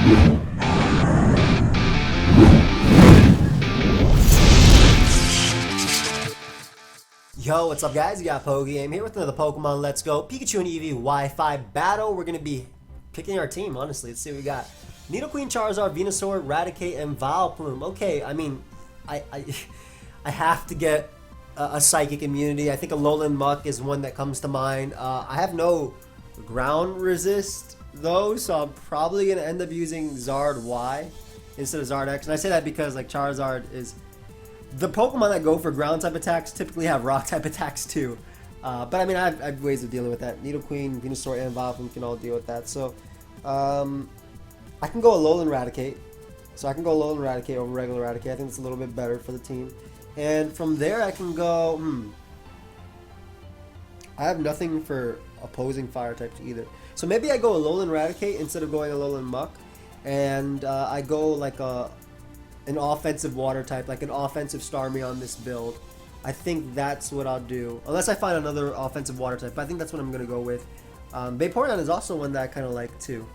Yo, what's up guys? You got pokeaim here with another Pokemon Let's Go Pikachu and Eevee Wi-Fi battle. We're going to be picking our team, honestly. Let's see what we got. Nidoqueen, Charizard, Venusaur, Raticate, and Vileplume. Okay, I mean, I have to get a Psychic immunity. I think a Alolan Muck is one that comes to mind. I have no ground resist though, so I'm probably going to end up using Zard Y instead of Zard X. And I say that because like Charizard is... The Pokemon that go for ground type attacks typically have rock type attacks too. But I mean, I have ways of dealing with that. Nidoqueen, Venusaur, and Vileplume can all deal with that. So, I can go Alolan Raticate. So I can go Alolan Raticate over regular Raticate. I think it's a little bit better for the team. And from there, I can go... I have nothing for opposing fire types either. So maybe I go Alolan Raticate instead of going Alolan Muck. And I go like an offensive water type, like an offensive Starmie on this build. I think that's what I'll do, unless I find another offensive water type. But I think that's what I'm gonna go with. Vaporeon is also one that I kind of like too.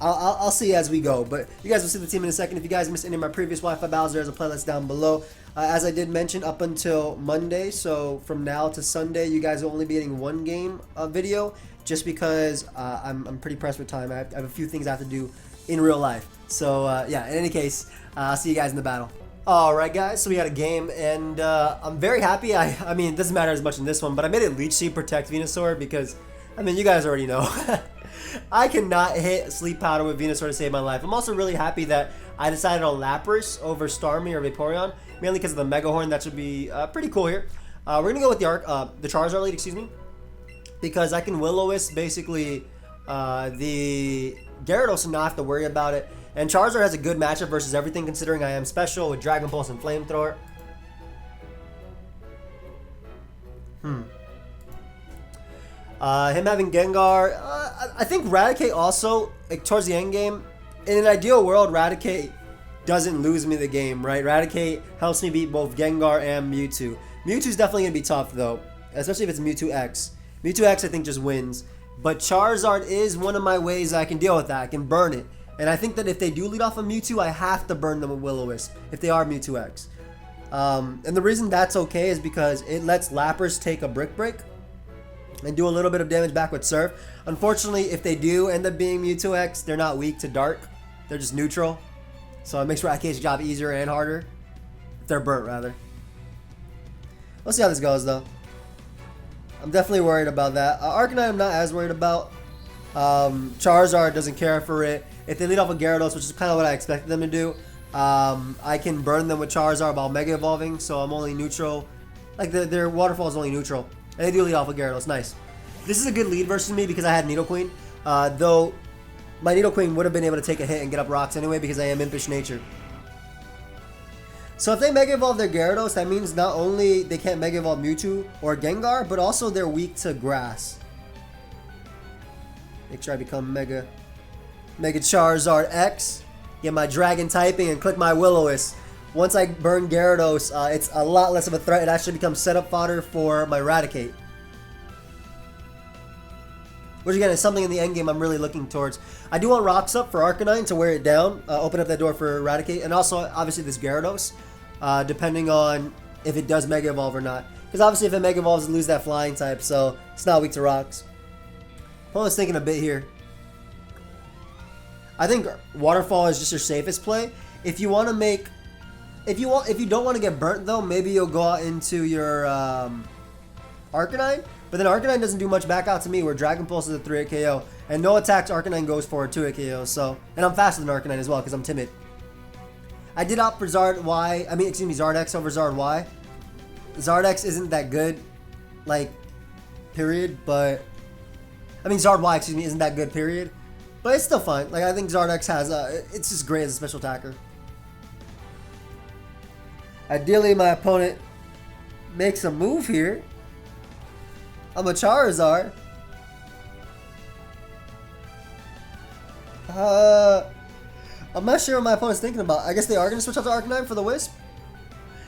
I'll see as we go, but you guys will see the team in a second. If you guys missed any of my previous Wi-Fi battles, there's a playlist down below. As I did mention, up until Monday, so from now to Sunday, you guys will only be getting one game video, just because I'm pretty pressed with time. I have a few things I have to do in real life. So yeah, in any case, I'll see you guys in the battle. Alright guys, so we had a game, and I'm very happy. I mean, it doesn't matter as much in this one, but I made it Leech Seed Protect Venusaur because, I mean, you guys already know. I cannot hit Sleep Powder with Venusaur to save my life. I'm also really happy that I decided on Lapras over Starmie or Vaporeon, mainly because of the Mega Horn. That should be pretty cool here. We're going to go with the Charizard lead, excuse me, because I can Will-O-Wisp basically the Gyarados and not have to worry about it. And Charizard has a good matchup versus everything, considering I am special with Dragon Pulse and Flamethrower. Him having Gengar, I think Raticate also, like, towards the end game, in an ideal world, Raticate doesn't lose me the game, right? Raticate helps me beat both Gengar and Mewtwo. Mewtwo's definitely going to be tough, though, especially if it's Mewtwo X. Mewtwo X, I think, just wins. But Charizard is one of my ways I can deal with that. I can burn it. And I think that if they do lead off of Mewtwo, I have to burn them with Will-O-Wisp if they are Mewtwo X. And the reason that's okay is because it lets Lapras take a Brick Break and do a little bit of damage back with Surf. Unfortunately, if they do end up being Mewtwo X, they're not weak to Dark. They're just neutral. So it makes Raticate's job easier and harder. If they're burnt, rather. We'll see how this goes, though. I'm definitely worried about that. Arcanine I'm not as worried about. Charizard doesn't care for it. If they lead off with Gyarados, which is kind of what I expected them to do, I can burn them with Charizard while Mega Evolving, so I'm only neutral. Like, their Waterfall is only neutral. And they do lead off with Gyarados. Nice. This is a good lead versus me because I had Nidoqueen. Though, my Nidoqueen would have been able to take a hit and get up rocks anyway because I am Impish Nature. So if they Mega Evolve their Gyarados, that means not only they can't Mega Evolve Mewtwo or Gengar, but also they're weak to Grass. Make sure I become Mega Charizard X, get my Dragon typing, and click my Will-O-Wisp. Once I burn Gyarados, it's a lot less of a threat. It actually becomes setup fodder for my Raticate. Which again is something in the end game I'm really looking towards. I do want Rocks up for Arcanine to wear it down, open up that door for Raticate, and also obviously this Gyarados, depending on if it does Mega Evolve or not. Because obviously if it Mega Evolves, it lose that Flying type, so it's not weak to Rocks. Opponent's thinking a bit here. I think Waterfall is just your safest play. If you want to make, if you don't want to get burnt though, maybe you'll go out into your Arcanine. But then Arcanine doesn't do much back out to me, where Dragon Pulse is a 3-hit KO, and no attacks Arcanine goes for a 2-hit KO. So, and I'm faster than Arcanine as well because I'm timid. I did opt for Zard Y. I mean, excuse me, Zard X over Zard Y. Zard X isn't that good, like, period. But I mean, Zard Y, excuse me, isn't that good, period. But it's still fine. Like, I think Zard X has, it's just great as a special attacker. Ideally, my opponent makes a move here. I'm a Charizard. I'm not sure what my opponent's thinking about. I guess they are going to switch up to Arcanine for the Wisp.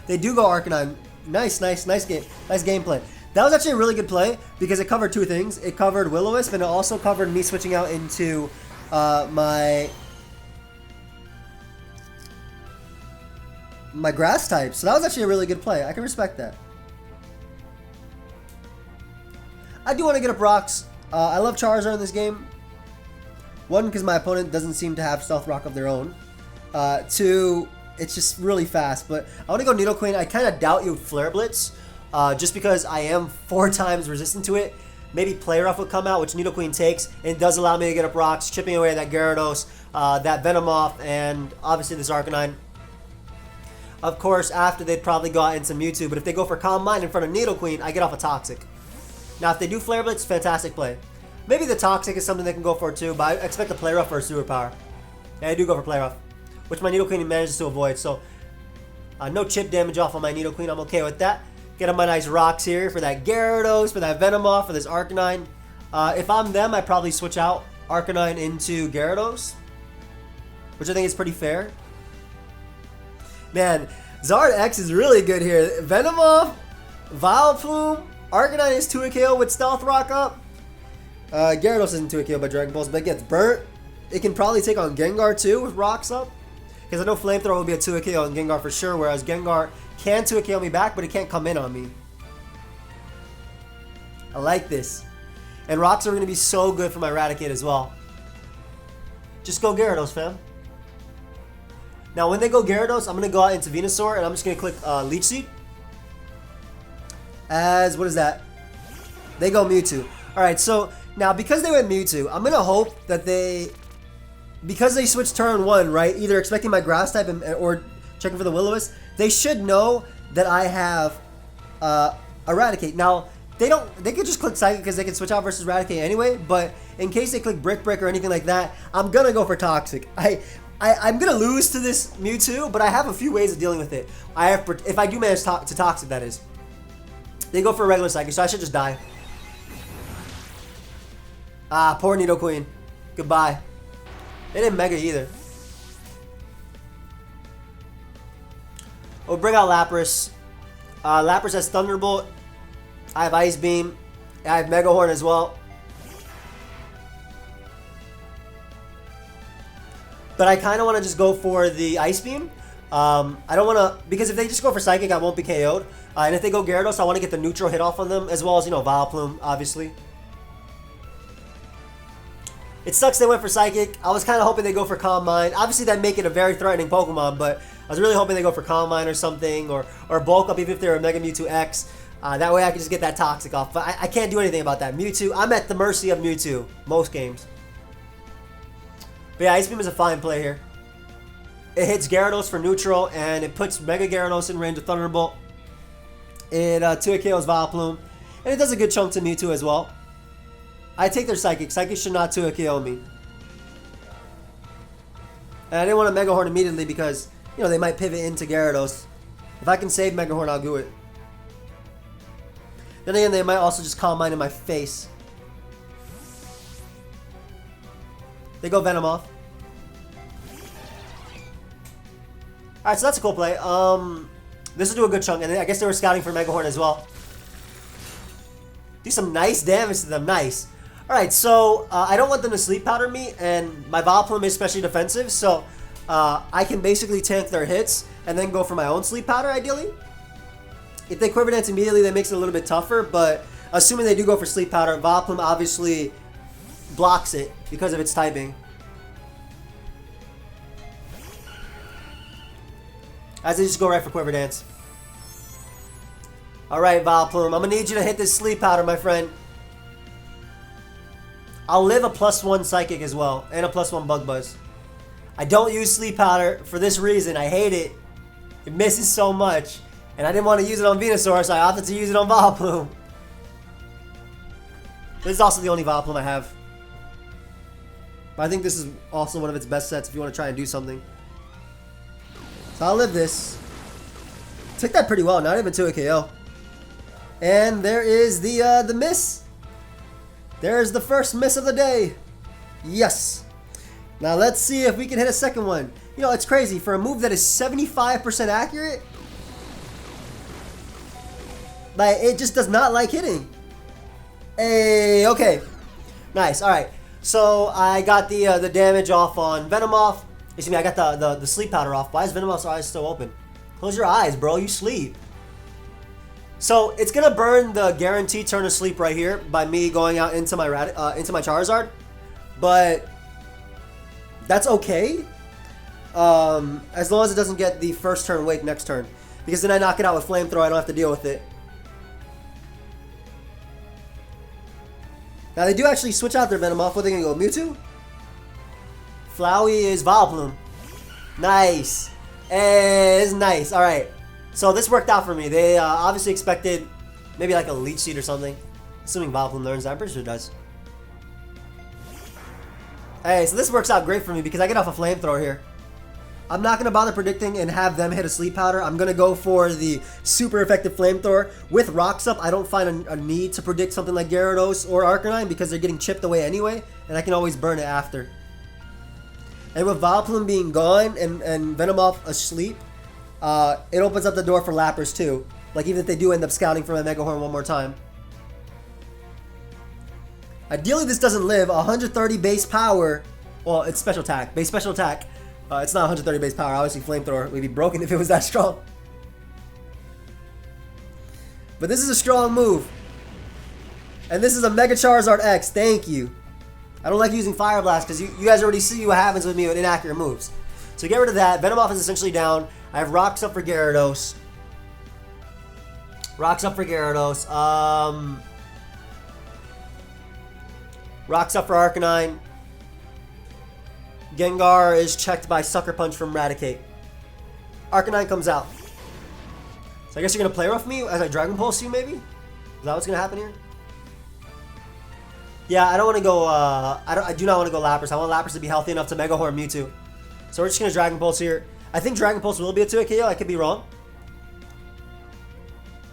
They do go Arcanine. Nice game. Nice gameplay. That was actually a really good play because it covered two things. It covered Will-O-Wisp, and it also covered me switching out into my my grass type. So that was actually a really good play. I can respect that. I do want to get up rocks. I love Charizard in this game. One, because my opponent doesn't seem to have Stealth Rock of their own. Two, it's just really fast. But I want to go Nidoqueen. I kind of doubt you Flare Blitz, just because I am 4 times resistant to it. Maybe Play Rough would come out, which Nidoqueen takes, and it does allow me to get up rocks, chipping away at that Gyarados, that Venomoth, and obviously this Arcanine. Of course, after they'd probably go out into Mewtwo, but if they go for Calm Mind in front of Nidoqueen, I get off a Toxic. Now, if they do Flare Blitz, fantastic play. Maybe the Toxic is something they can go for too, but I expect a Play Rough for a superpower. Yeah, I do go for Play Rough, which my Nidoqueen manages to avoid. So, no chip damage off on my Nidoqueen. I'm okay with that. Get on my nice rocks here for that Gyarados, for that Venomoth, for this Arcanine. If I'm them, I'd probably switch out Arcanine into Gyarados, which I think is pretty fair. Man, Zard X is really good here. Venomoth, Vileplume, Arcanine is 2-KO with Stealth Rock up. Gyarados isn't 2-KO by Dragon Pulse, but it gets burnt. It can probably take on Gengar too with rocks up. Because I know Flamethrower will be a 2-KO on Gengar for sure, whereas Gengar can 2-KO me back, but it can't come in on me. I like this. And rocks are going to be so good for my Raticate as well. Just go Gyarados, fam. Now when they go Gyarados, I'm going to go out into Venusaur, and I'm just going to click Leech Seed. As, what is that? They go Mewtwo. Alright, so now because they went Mewtwo, I'm going to hope that because they switched turn 1, right? Either expecting my grass type or checking for the Will-O-Wisp, they should know that I have Eradicate. Now, they could just click Psychic because they can switch out versus Eradicate anyway, but in case they click Brick or anything like that, I'm going to go for Toxic. I'm going to lose to this Mewtwo, but I have a few ways of dealing with it. If I do manage to Toxic, that is. They go for a regular Psychic, so I should just die. Ah, poor Nidoqueen. Goodbye. They didn't Mega either. We'll bring out Lapras. Lapras has Thunderbolt. I have Ice Beam. I have Mega Horn as well. But I kind of want to just go for the Ice Beam. I don't want to, because if they just go for Psychic, I won't be KO'd. And if they go Gyarados, I want to get the neutral hit off on them, as well as, Vileplume, obviously. It sucks they went for Psychic. I was kind of hoping they go for Calm Mind. Obviously, that'd make it a very threatening Pokemon, but I was really hoping they go for Calm Mind or something, or Bulk Up even if they're a Mega Mewtwo X. That way I can just get that Toxic off. But I can't do anything about that. Mewtwo, I'm at the mercy of Mewtwo most games. But yeah, Ice Beam is a fine play here. It hits Gyarados for neutral, and it puts Mega Gyarados in range of Thunderbolt. It 2-KOs Vileplume, and it does a good chunk to Mewtwo as well. I take their Psychic. Psychic should not 2-KO me. And I didn't want to Mega Horn immediately because, they might pivot into Gyarados. If I can save Mega Horn, I'll do it. Then again, they might also just Calm Mind in my face. They go Venomoth. Alright, so that's a cool play. This will do a good chunk, and I guess they were scouting for Mega Horn as well. Do some nice damage to them. Nice. Alright, so I don't want them to Sleep Powder me, and my Vileplume is especially defensive, so I can basically tank their hits and then go for my own Sleep Powder, ideally. If they Quiver Dance immediately, that makes it a little bit tougher, but assuming they do go for Sleep Powder, Vileplume obviously blocks it because of its typing. As they just go right for Quiver Dance. Alright, Vileplume, I'm going to need you to hit this Sleep Powder, my friend. I'll live a +1 Psychic as well, and a +1 Bug Buzz. I don't use Sleep Powder for this reason. I hate it. It misses so much. And I didn't want to use it on Venusaur, so I opted to use it on Vileplume. This is also the only Vileplume I have. But I think this is also one of its best sets if you want to try and do something. So I'll live this. Took that pretty well, not even 2-KO. And there is the miss. There's the first miss of the day. Yes. Now let's see if we can hit a second one. It's crazy. For a move that is 75% accurate, it just does not like hitting. Hey, okay. Nice. Alright. So I got the damage off on Venomoth. Excuse me, I got the Sleep Powder off. Why is Venomoth's eyes still open? Close your eyes, bro. You sleep. So it's gonna burn the guaranteed turn of sleep right here by me going out into my Charizard, but that's okay. As long as it doesn't get the first turn wake next turn, because then I knock it out with Flamethrower. I don't have to deal with it. Now they do actually switch out their Venomoth. What are they gonna go? Mewtwo? Flowey is Vileplume. Nice. It's nice. All right. So this worked out for me. They obviously expected maybe like a Leech Seed or something. Assuming Vileplume learns that. I'm pretty sure it does. Hey, so this works out great for me because I get off a Flamethrower here. I'm not going to bother predicting and have them hit a Sleep Powder. I'm going to go for the super effective Flamethrower. With Rocks up, I don't find a need to predict something like Gyarados or Arcanine because they're getting chipped away anyway, and I can always burn it after. And with Vileplume being gone and Venomoth asleep, it opens up the door for Lapras too. Like even if they do end up scouting for my Mega Horn one more time. Ideally this doesn't live. 130 base power. Well, it's special attack. Base special attack. It's not 130 base power. Obviously Flamethrower would be broken if it was that strong. But this is a strong move. And this is a Mega Charizard X. Thank you. I don't like using Fire Blast because you guys already see what happens with me with inaccurate moves. So get rid of that. Venomoth is essentially down. I have Rocks up for Gyarados. Rocks up for Gyarados. Rocks up for Arcanine. Gengar is checked by Sucker Punch from Raticate. Arcanine comes out. So I guess you're going to play rough me as I Dragon Pulse you maybe? Is that what's going to happen here? Yeah, I don't want to go, I do not want to go Lapras. I want Lapras to be healthy enough to Mega Horn Mewtwo. So we're just going to Dragon Pulse here. I think Dragon Pulse will be a 2-hit KO. I could be wrong.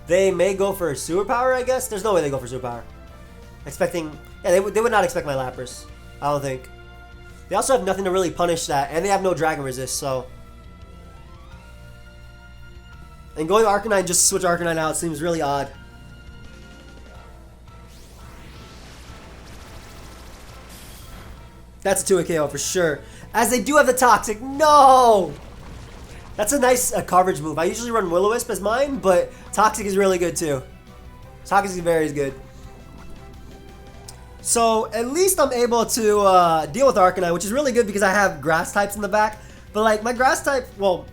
They may go for Super Power, I guess. There's no way they go for Super Power. Expecting, yeah, they would not expect my Lapras. I don't think. They also have nothing to really punish that, and they have no Dragon Resist, so. And going Arcanine just to switch Arcanine out seems really odd. That's a 2-hit KO for sure. As they do have the Toxic. No! That's a nice coverage move. I usually run Will-O-Wisp as mine, but Toxic is really good too. Toxic is very good. So at least I'm able to deal with Arcanine, which is really good because I have Grass types in the back. But like my Grass type, well,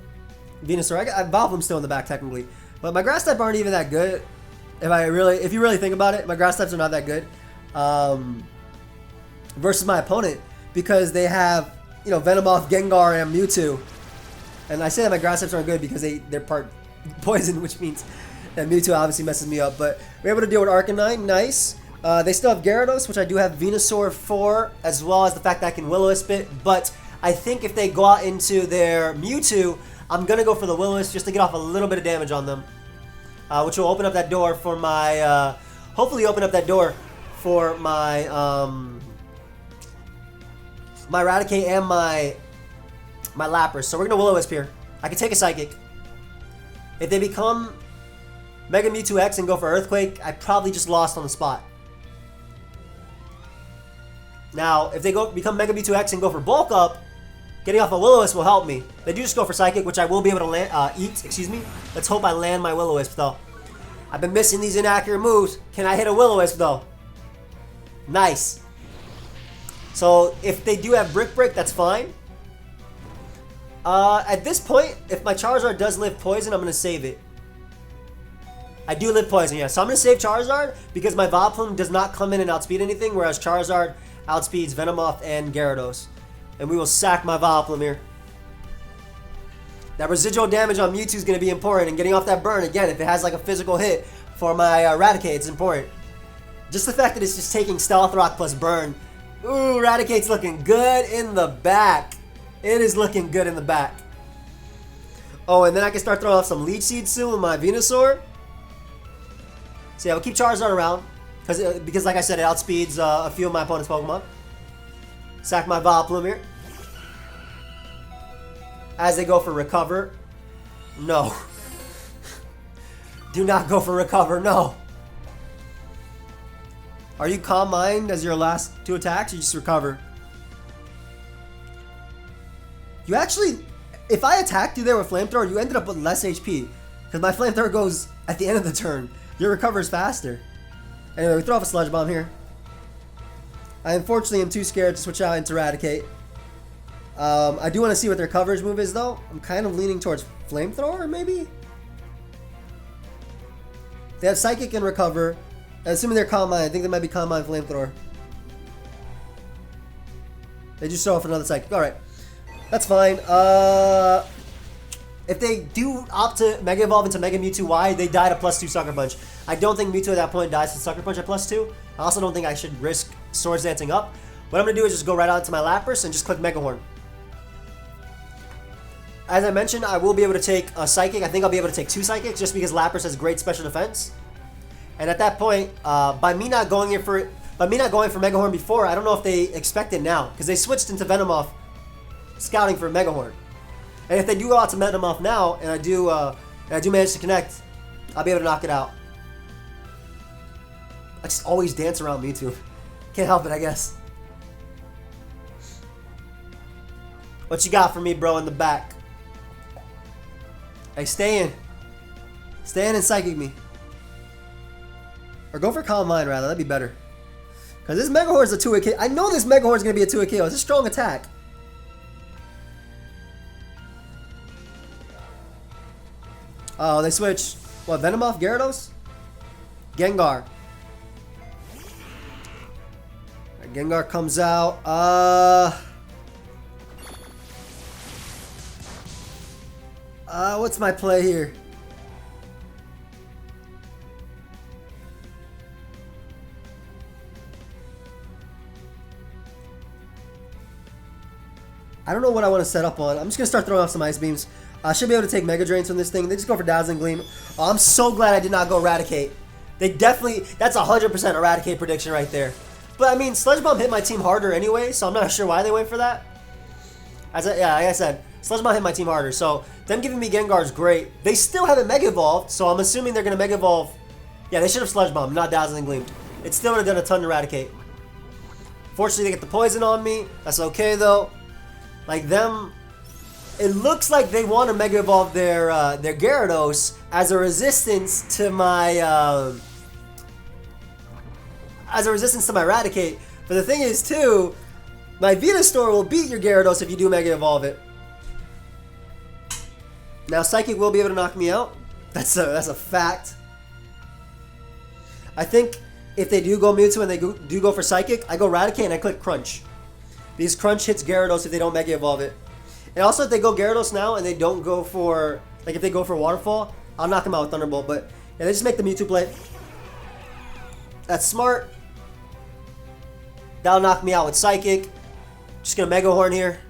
Venusaur, I got Vileplume's still in the back technically. But my Grass type aren't even that good. If you really think about it, my Grass types are not that good. Versus my opponent. Because they have, you know, Venomoth, Gengar, and Mewtwo. And I say that my Grass types aren't good because they're part poison, which means that Mewtwo obviously messes me up. But we're able to deal with Arcanine. Nice. They still have Gyarados, which I do have Venusaur for, as well as the fact that I can Will-O-Wisp it. But I think if they go out into their Mewtwo, I'm going to go for the Will-O-Wisp just to get off a little bit of damage on them. Which will open up that door for my, hopefully open up that door for my, my Raticate and my Lapras. So we're going to Will-O-Wisp here. I can take a Psychic. If they become Mega Mewtwo X and go for Earthquake, I probably just lost on the spot. Now, if they become Mega Mewtwo X and go for Bulk Up, getting off a Will-O-Wisp will help me. They do just go for Psychic, which I will be able to eat. Excuse me. Let's hope I land my Will-O-Wisp, though. I've been missing these inaccurate moves. Can I hit a Will-O-Wisp, though? Nice. So, if they do have Brick Break, that's fine. At this point, if my Charizard does live Poison, I'm going to save it. I do live Poison, yeah. So I'm going to save Charizard because my Vileplume does not come in and outspeed anything, whereas Charizard outspeeds Venomoth and Gyarados. And we will sack my Vileplume here. That residual damage on Mewtwo is going to be important, and getting off that burn, again, if it has like a physical hit for my Raticate, it's important. Just the fact that it's just taking Stealth Rock plus burn. Ooh, Raticate's looking good in the back. It is looking good in the back. Oh, and then I can start throwing off some Leech Seed soon with my Venusaur. So yeah, we'll keep Charizard around. Because like I said, it outspeeds a few of my opponent's Pokemon. Sack my Vileplume here. As they go for Recover. No. Do not go for Recover, no. Are you Calm Mind as your last 2 attacks, or you just Recover? You actually if I attacked you there with Flamethrower, you ended up with less HP. Because my Flamethrower goes at the end of the turn. Your recovers faster. Anyway, we throw off a Sludge Bomb here. I unfortunately am too scared to switch out into Eradicate. I do want to see what their coverage move is, though. I'm kind of leaning towards Flamethrower, maybe? They have Psychic and Recover. And assuming they're Calm Mind, I think they might be Calm Mind Flamethrower. They just show off another Psychic. Alright. That's fine. If they do opt to Mega Evolve into Mega Mewtwo Y, they die to +2 Sucker Punch. I don't think Mewtwo at that point dies to Sucker Punch at +2. I also don't think I should risk Swords Dancing up. What I'm going to do is just go right out into my Lapras and just click Mega Horn. As I mentioned, I will be able to take a Psychic. I think I'll be able to take 2 Psychics just because Lapras has great special defense. And at that point, by me not going for Mega Horn before, I don't know if they expect it now because they switched into Venomoth scouting for Mega Horn. And if they do go out to Venomoth now, and I do manage to connect, I'll be able to knock it out. I just always dance around Mewtwo. Can't help it, I guess. What you got for me, bro, in the back? Hey, stay in. Stay in and Psychic me. Or go for Calm Mind, rather. That'd be better. Because this Mega Horn is a 2-hit KO. I know this Mega Horn is going to be a 2-hit KO. It's a strong attack. Oh, they switch. What, Venomoth, Gyarados? Gengar. Gengar comes out. What's my play here? I don't know what I want to set up on. I'm just going to start throwing off some Ice Beams. I should be able to take Mega Drains from this thing. They just go for Dazzling Gleam. Oh, I'm so glad I did not go Eradicate. They definitely... That's 100% Eradicate prediction right there. But, I mean, Sludge Bomb hit my team harder anyway, so I'm not sure why they went for that. Yeah, like I said, Sludge Bomb hit my team harder, so them giving me Gengar is great. They still haven't Mega Evolved, so I'm assuming they're going to Mega Evolve. Yeah, they should have Sludge Bomb, not Dazzling Gleam. It still would have done a ton to Eradicate. Fortunately, they get the Poison on me. That's okay, though. Like, them... It looks like they want to Mega Evolve their Gyarados as a resistance to my... Eradicate. But the thing is, too, my Venusaur will beat your Gyarados if you do Mega Evolve it. Now, Psychic will be able to knock me out. That's a fact. I think if they do go Mewtwo and they do go for Psychic, I go Eradicate and I click Crunch. Because Crunch hits Gyarados if they don't Mega Evolve it. And also, if they go Gyarados now and they don't go for... Like, if they go for Waterfall, I'll knock them out with Thunderbolt. But, yeah, they just make the Mewtwo play. That's smart. That'll knock me out with Psychic. Just gonna Mega Horn here.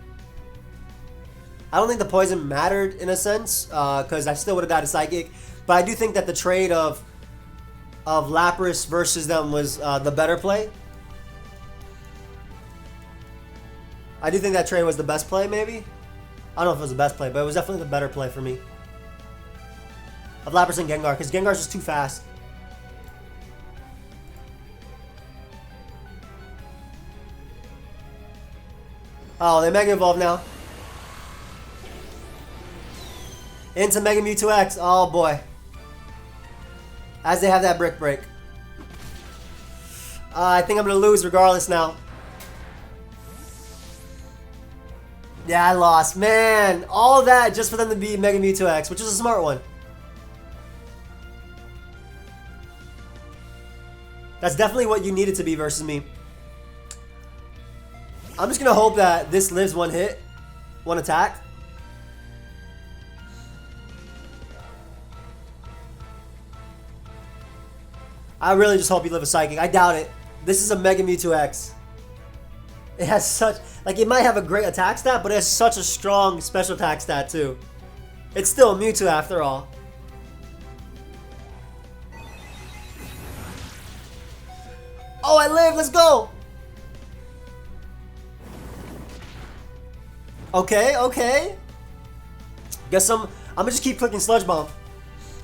I don't think the Poison mattered in a sense, because I still would have died to Psychic. But I do think that the trade of Lapras versus them was the better play. I do think that trade was the best play, maybe. I don't know if it was the best play, but it was definitely the better play for me. Of Lapras and Gengar, because Gengar's just too fast. Oh, they Mega Evolve now. Into Mega Mewtwo X. Oh, boy. As they have that Brick Break. I think I'm going to lose regardless now. Yeah, I lost. Man, all that just for them to be Mega Mewtwo X, which is a smart one. That's definitely what you needed to be versus me. I'm just going to hope that this lives one hit, one attack. I really just hope you live a Psychic. I doubt it. This is a Mega Mewtwo X. It has such... Like, it might have a great attack stat, but it has such a strong special attack stat, too. It's still a Mewtwo, after all. Oh, I live! Let's go! Okay, okay. Guess I'm gonna just keep clicking Sludge Bomb.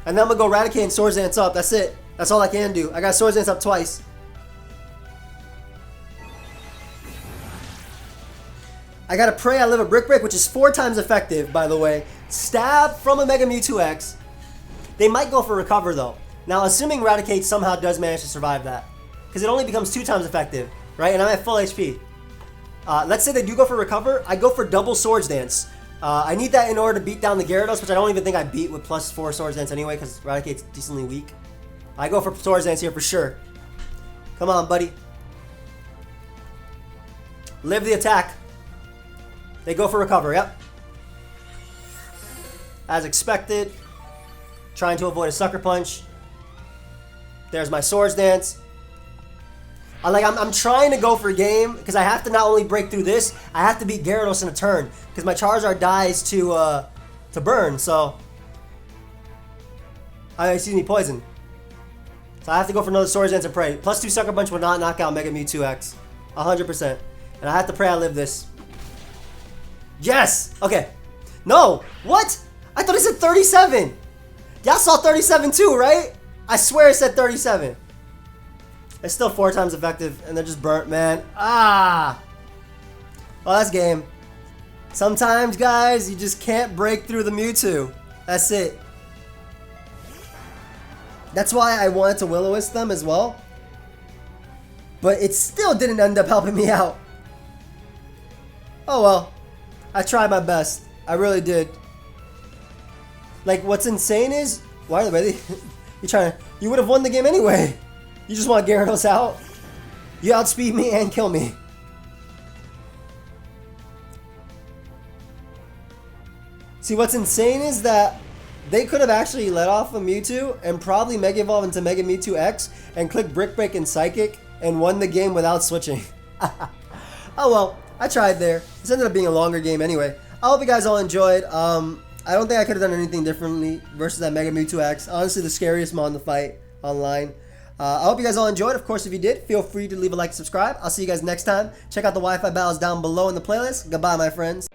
And then I'm gonna go Eradicate and Swords Dance up. That's it. That's all I can do. I got Swords Dance up twice. I gotta pray I live a Brick Break, which is 4 times effective, by the way. Stab from a Mega Mewtwo X. They might go for Recover, though. Now, assuming Raticate somehow does manage to survive that. Because it only becomes 2 times effective, right? And I'm at full HP. Let's say they do go for Recover. I go for double Swords Dance. I need that in order to beat down the Gyarados, which I don't even think I beat with +4 Swords Dance anyway, because Raticate's decently weak. I go for Swords Dance here for sure. Come on, buddy. Live the attack. They go for Recover, yep. As expected. Trying to avoid a Sucker Punch. There's my Swords Dance. I'm trying to go for a game because I have to not only break through this, I have to beat Gyarados in a turn because my Charizard dies to burn. So, excuse me, poison. So I have to go for another Swords Dance and pray. +2 Sucker Punch will not knock out Mega Mewtwo X, 100%. And I have to pray I live this. Yes. Okay. No. What? I thought it said 37. Y'all saw 37 too, right? I swear it said 37. It's still 4 times effective, and they're just burnt, man. Ah! Well, that's game. Sometimes, guys, you just can't break through the Mewtwo. That's it. That's why I wanted to Will-O-Wisp them as well. But it still didn't end up helping me out. Oh well. I tried my best. I really did. Like, what's insane is... Why are they... You would have won the game anyway. You just want Gyarados out? You outspeed me and kill me. See, what's insane is that they could have actually let off a Mewtwo and probably Mega Evolve into Mega Mewtwo X and click Brick Break and Psychic and won the game without switching. Oh well, I tried there. This ended up being a longer game anyway. I hope you guys all enjoyed. I don't think I could have done anything differently versus that Mega Mewtwo X. Honestly, the scariest mon to fight online. I hope you guys all enjoyed. Of course, if you did, feel free to leave a like and subscribe. I'll see you guys next time. Check out the Wi-Fi battles down below in the playlist. Goodbye, my friends.